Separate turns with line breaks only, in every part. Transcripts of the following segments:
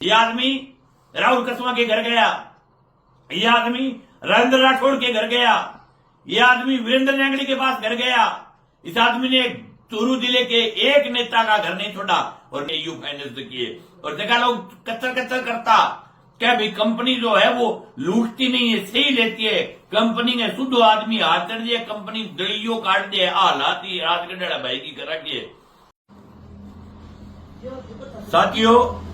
ये आदमी राहुल कसवा के घर गया, ये आदमी राजेंद्र राठौड़ के घर गया, ये आदमी वीरेंद्र नेंगड़ी के पास घर गया। इस आदमी ने चूरू जिले के एक नेता का घर नहीं छोड़ा और यू फाइनेंस किए। और देखा लोग कच्चर कच्चर करता क्या भाई कंपनी जो है वो लूटती नहीं है, सही लेती है। कंपनी ने शुद्ध आदमी हाथ चढ़ दिए, कंपनी दड़ियों काट दिए, हालात ही राजगढ़ भाई की करा के। साथियों,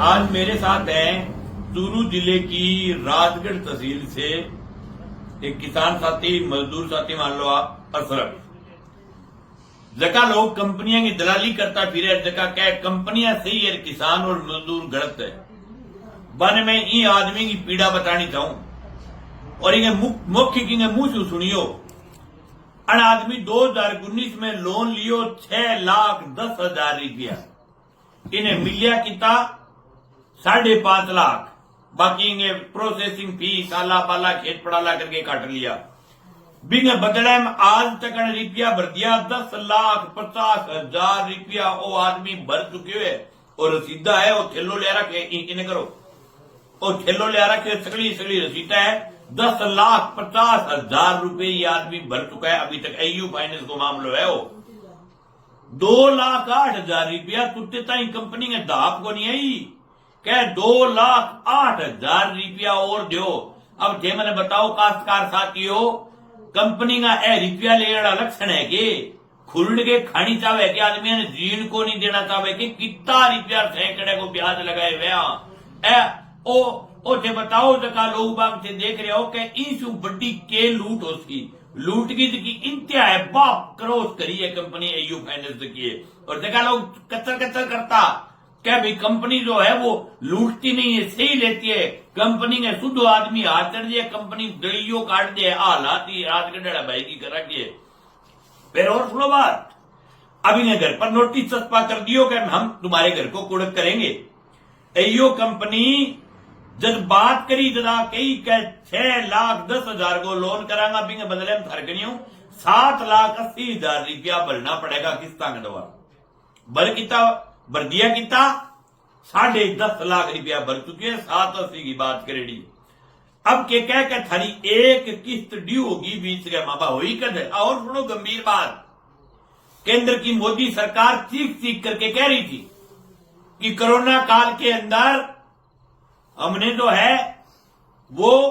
आज मेरे साथ है चूरू जिले की राजगढ़ तहसील से एक किसान साथी, मजदूर साथी मान लो आप, अशरफ। जगह लोग कंपनियां की दलाली करता फिर जगह क्या कंपनियां सही है, किसान और मजदूर गलत है। बन में ई आदमी की पीड़ा बतानी चाहूं और इन्हें मुख्य की मुंह से सुनियो। अन आदमी 2019 में लोन लियो 6,10,000 रुपया, इन्हें मिलिया किता 5.5 लाख, बाकी इन्हें प्रोसेसिंग फीस आला पाला खेत पड़ाला करके काट लिया। बिंग बदले में आज तक रुपया भर दिया 10,50,000 रुपया वो आदमी भर चुके है और रसीदा है वो थैलो ले रखे। इन्हें करो और थैलो ले रखे, सगली सगली रसीदा है 10,50,000 रुपये ये आदमी भर चुका है अभी तक। एयू फाइनेंस को मामलो है वो 2,08,000 रुपया तुझे ताई कंपनी ने दाप को नहीं आई, क्या 2,08,000 रुपया और दो। अब थे मैंने बताओ काश्तकार साथियों, कंपनी का ए रुपया लेना लक्षण है कि खुलड के खानी चाहे कि आदमी ने जीण को नहीं देना चाहे कि कितना रुपया सैकड़े को ब्याज लगाए हुए ओ थे बताओ जगह लोग बाग से देख रहे हो कि इस बड़ी के लूट उसकी लूट की इंतहा है, बाप क्रॉस करी है कंपनी एयू फाइनेंस की है। और देखा लोग कच्चर कच्चर करता क्या भाई कंपनी जो है वो लूटती नहीं है, सही लेती है। कंपनी ने शुद्ध आदमी हाथ चढ़ दिए, कंपनी दड़ियों काट दिए, हालात ही राजगढ़ भाई की करा के। फिर और सुनो बात, अब इन्हें घर पर नोटिस चस्पा कर दियो कि हम तुम्हारे घर को कुड़क करेंगे। एयू कंपनी जब बात करी जरा कही 6,10,000 को लोन करांगा, बिंग बदले में थरकनी हूं 7,80,000 रुपया भरना पड़ेगा किस्ता के द्वारा। भर दिया कितना 10.5 लाख रुपया भर चुके हैं, 780 की बात करेगी। अब के कह के थारी एक किस्त ड्यू होगी बीच के मापा हुई कद। और सुनो गंभीर बात, केंद्र की मोदी सरकार चीख चीख करके कह रही थी कि कोरोना काल के अंदर हमने जो है वो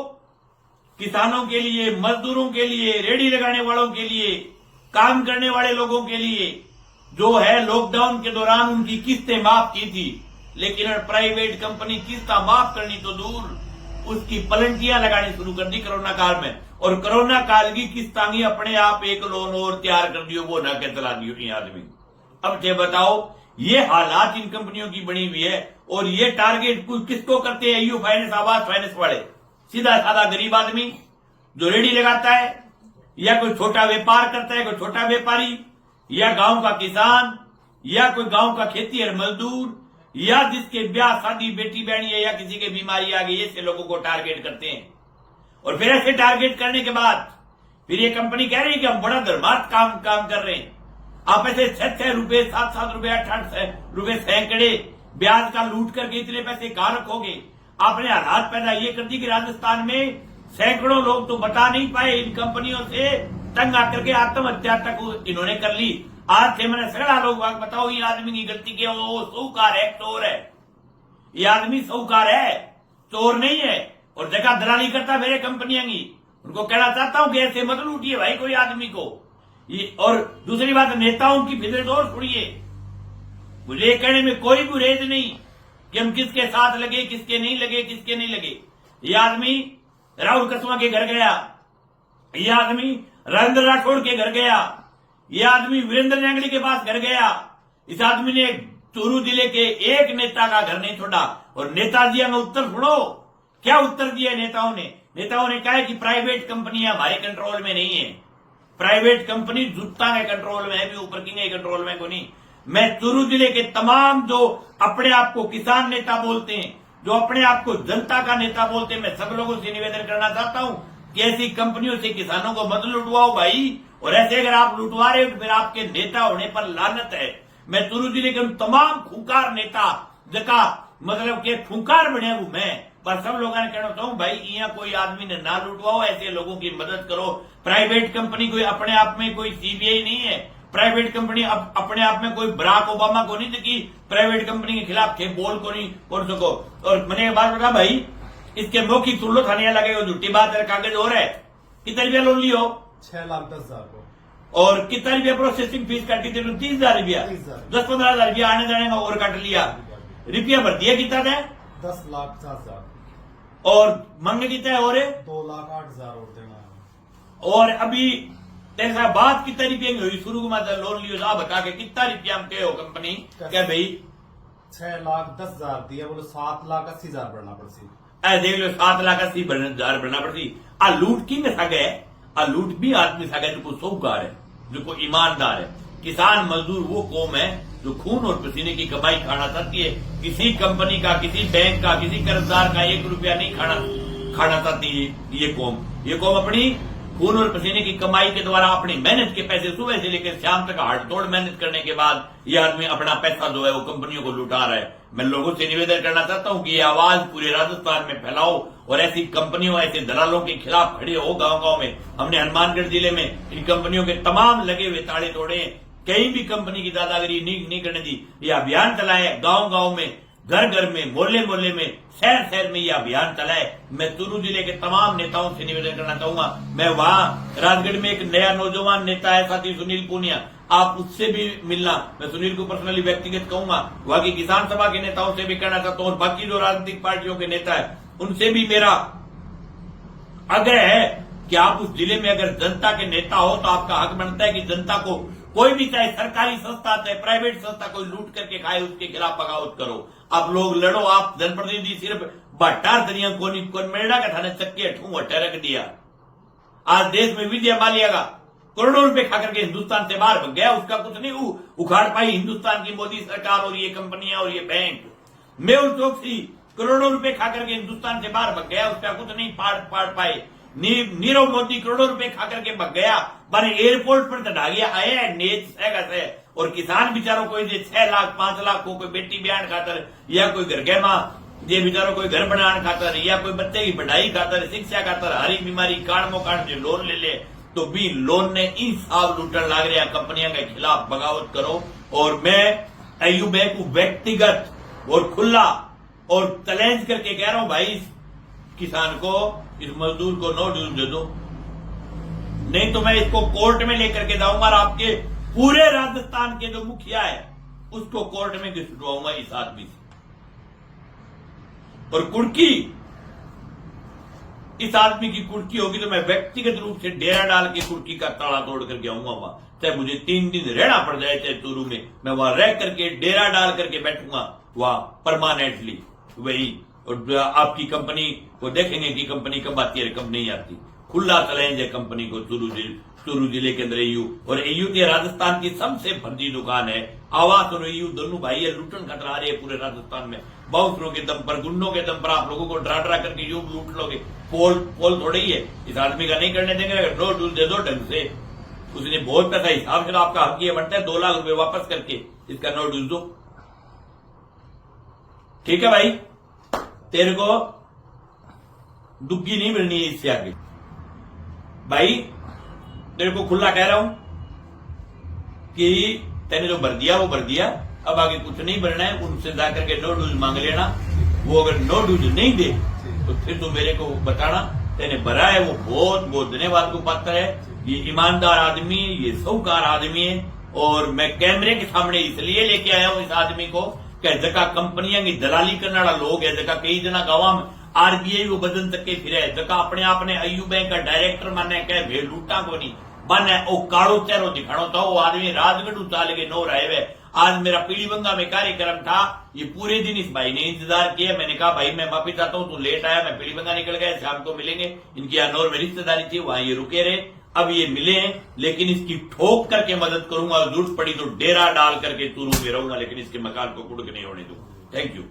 किसानों के लिए, मजदूरों के लिए, रेडी लगाने वालों के लिए, काम करने वाले लोगों के लिए जो है लॉकडाउन के दौरान उनकी किस्तें माफ की थी। लेकिन प्राइवेट कंपनी किस्ता माफ करनी तो दूर, उसकी पलंटियां लगानी शुरू कर दी कोरोना काल में। और कोरोना काल की किस्तांगी अपने आप एक लोन और तैयार कर दियो, वो ना के चला दियो ये आदमी। अब ये बताओ ये हालात इन कंपनियों की बनी हुई है और ये टारगेट किसको करते हैं? एयू फाइनेंस, आवास फाइनेंस वाले। सीधा साधा गरीब आदमी जो रेडी लगाता है या कोई छोटा व्यापार करता है, कोई छोटा व्यापारी या गांव का किसान या कोई गांव का खेतीहर मजदूर या जिसके ब्याह शादी, बेटी बहनी है या किसी के बीमारी आ गई, ऐसे लोगों को टारगेट करते हैं। और फिर ऐसे टारगेट करने के बाद फिर ये कंपनी कह रही है कि हम बड़ा धर्मार्थ काम कर रहे हैं। आप ऐसे 6 रुपए, 7 रुपए, 8 रुपए सैकड़े ब्याज का लूट करके इतने पैसे कहां रखोगे? आपने हालात पैदा ये कर दी कि राजस्थान में सैकड़ों लोग तो बता नहीं पाए, इन कंपनियों से तंग आकर के आत्महत्या तक इन्होंने कर ली। आज से मैंने सगड़ा लोग बताओ ये आदमी की गलती क्या? वो साहूकार है, चोर है। ये आदमी साहूकार है, चोर नहीं है। और जगह दलाली करता मेरे कंपनियां की। उनको कहना चाहता हूं कि ऐसे मत लूटिए भाई कोई आदमी को। और दूसरी बात, नेताओं की फिक्र और सुनिए। मुझे कहने में कोई गुरेज नहीं कि हम किसके साथ लगे, किसके नहीं लगे, किसके नहीं लगे। ये आदमी राहुल कसवा के घर गया, ये आदमी राजेंद्र राठौड़ के घर गया, ये आदमी वीरेंद्र नेंगड़ी के पास घर गया। इस आदमी ने चूरू जिले के एक नेता का घर नहीं छोड़ा। और नेताजी में उत्तर सुनो, क्या उत्तर दिया नेताओं ने? नेताओं ने कहा कि प्राइवेट कंपनियां हमारे कंट्रोल में नहीं है। प्राइवेट कंपनी जुत्ता के कंट्रोल में है, भी ऊपर की कंट्रोल में को नहीं। मैं चूरू जिले के तमाम जो अपने आप को किसान नेता बोलते हैं, जो अपने आप को जनता का नेता बोलते हैं, मैं सब लोगों से निवेदन करना चाहता हूं कि ऐसी कंपनियों से किसानों को मत लुटवाओ भाई। और ऐसे अगर आप लुटवा रहे हो तो फिर आपके नेता होने पर लानत है। मैं चूरू जिले के तमाम खूंखार नेता जगह मतलब के फुंकार बने हूं मैं, पर सब लोगों ने कहना चाहूं भाई यहाँ कोई आदमी ने ना लुटवाओ, ऐसे लोगों की मदद करो। प्राइवेट कंपनी कोई अपने आप में कोई सीबीआई नहीं है, प्राइवेट कंपनी अपने आप में कोई बराक ओबामा को नहीं थी, प्राइवेट कंपनी के खिलाफ थे बोल को नहीं बोल सको। और मैंने एक बात बता भाई, इसके मौखिक सुन लो, थाने लगेगा, झूठी बात है, कागज हो रहा है। कितना रुपया लोन लियो?
6,10,000 को।
और कितना रुपया प्रोसेसिंग फीस काटी थी? 30,000 रुपया, 10-15,000 रुपया आने जाने का और काट लिया। रुपया भर दिया कितना था?
10,50,000।
और मांगे कितना है? और
2,08,000 और देना है।
और अभी तेरे साथ बात कितना रुपये की हुई? शुरू में लोन लियो साहब बता के कितना रुपया हम कहे हो कंपनी क्या भाई?
6,10,000 दिया, बोले 7,80,000 भरना पड़ती।
देख लो 7,80,000 भरना पड़ती। आ लूट की में सगे, आ लूट भी आदमी सगे जो साहूकार है, जो ईमानदार है। किसान मजदूर वो कौम है जो खून और पसीने की कमाई खाना चाहती है। किसी कंपनी का, किसी बैंक का, किसी कर्जदार का 1 रुपया नहीं खाना चाहती ये कौम अपनी खून और पसीने की कमाई के द्वारा अपनी मेहनत के पैसे सुबह से लेकर शाम तक हाड़-तोड़ मेहनत करने के बाद ये आदमी अपना पैसा जो है वो कंपनियों को लुटा रहा है। मैं लोगों से निवेदन करना चाहता हूं कि ये आवाज पूरे राजस्थान में फैलाओ और ऐसी कंपनियों, ऐसे दलालों के खिलाफ खड़े हो। गांव-गांव में हमने हनुमानगढ़ जिले में इन कंपनियों के तमाम लगे हुए ताड़े तोड़े, कहीं भी कंपनी की दादागिरी नहीं करने दी। ये अभियान चलाए गांव-गांव में, घर-घर में, मोहल्ले में, शहर में ये अभियान चलाए। मैं चूरू जिले के तमाम नेताओं से निवेदन करना चाहूंगा। मैं वहां राजगढ़ में एक नया नौजवान नेता है साथी सुनील पूनिया, आप उससे भी मिलना। मैं सुनील को पर्सनली व्यक्तिगत कहूंगा, वहां की किसान सभा के नेताओं से भी कहना चाहता हूं और बाकी जो राजनीतिक पार्टियों के नेता है उनसे भी मेरा आग्रह है कि आप उस जिले में अगर जनता के नेता हो तो आपका हक बनता है कि जनता को कोई भी, चाहे सरकारी संस्था चाहे प्राइवेट संस्था, कोई लूट करके खाए उसके खिलाफ बगावत करो। आप लोग लड़ो, आप जनप्रतिनिधि सिर्फ भट्टार दरिया कौन मेड़ा का थाने चक्के ठू हटे रख दिया। आज देश में विजय माल्या का करोड़ों रुपए खाकर के हिंदुस्तान से बाहर भग गया, उसका कुछ नहीं उखाड़ पाई हिंदुस्तान की मोदी सरकार और ये कंपनियां और ये बैंक। मेहुल चौकसी करोड़ों रुपए खाकर के हिंदुस्तान से बाहर भग गया, उसका कुछ नहीं पाड़ पाए। नीरव मोदी करोड़ों रुपए खाकर के भग गया, माने एयरपोर्ट पर चढ़ा गया, आया नेच है। और किसान बेचारों को 6 लाख 5 लाख को कोई बेटी ब्याह खातर या कोई घर गहमा, ये बेचारों कोई घर बनाने खातर या कोई बच्चे की पढ़ाई खातर, शिक्षा खातर, हरी बीमारी काट मोकाट जो लोन ले तो भी लोन ने इंसाफ लूटन लाग रहा। कंपनियों के खिलाफ बगावत करो। और मैं AU बैंक को व्यक्तिगत और खुला और चैलेंज करके कह रहा हूं भाई, इस किसान को, इस मजदूर को नो ड्यूज दे दो, नहीं तो मैं इसको कोर्ट में लेकर के जाऊंगा और आपके पूरे राजस्थान के जो मुखिया है उसको कोर्ट में घिसटवाऊंगा इस आदमी से। और कुर्की, इस आदमी की कुर्की होगी तो मैं व्यक्तिगत रूप से डेरा डाल के कुर्की का ताला तोड़ करके आऊंगा वहां, चाहे मुझे 3 दिन रहना पड़ जाए, चाहे चूरू में, मैं वहां रह करके डेरा डाल करके बैठूंगा वहां परमानेंटली वही। और आपकी कंपनी को देखेंगे कि कंपनी कब आती है, कब नहीं आती। खुला चैलेंज है कंपनी को चूरू जिले के अंदर AU, और AU के राजस्थान की सबसे फर्जी दुकान है। आवास और AU दोनों भाई है, लूटन खतरा रहे पूरे राजस्थान में। बाउंसरों के दम पर, गुंडों के दम पर आप लोगों को डरा करके यूं लूट लोगे। पोल थोड़े ही है, इस आदमी का नहीं करने देंगे। नो डूल दे दो ढंग से, उसने बहुत पैसा हिसाब से आपका हक ये बनता है 2 लाख रुपए वापस करके इसका नो डूल दो। ठीक है भाई, तेरे को दुग्गी नहीं मिलनी है इससे आगे भाई। तेरे को खुला कह रहा हूं कि तेने जो भर दिया वो भर दिया, अब आगे कुछ नहीं भरना है। उनसे जाकर के नो डूज मांग लेना। वो अगर नो डूज नहीं दे तो फिर तो मेरे को बताना। तेने भरा है वो बहुत धन्यवाद को पात्र है। ये ईमानदार आदमी, ये साहूकार आदमी है। और मैं कैमरे के सामने इसलिए लेके आया हूं इस आदमी को कि जगह कंपनियां की दलाली करने वाला लोग है, जगह कई जना गांव में RBI वो बदन तक के फिर जगह अपने आपने AU बैंक का डायरेक्टर माने कहे भे लूटा को नहीं बने ओ काड़ो चेहरो दिखाणो था। वो आदमी राजगढ़ उतार के नो रहे हुए। आज मेरा पीलीबंगा में कार्यक्रम था, ये पूरे दिन इस भाई ने इंतजार किया। मैंने कहा भाई मैं वापिस आता हूं, तू लेट आया। मैं पीलीबंगा निकल गया, शाम को मिलेंगे। इनकी अनौर में रिश्तेदारी थी, वहां ये रुके रहे। अब ये मिले हैं, लेकिन इसकी ठोक करके मदद करूंगा। जरूरत पड़ी तो डेरा डाल करके चूरू में रहूंगा, लेकिन इसके मकान को कुड़क नहीं होने दूंगा। Thank you.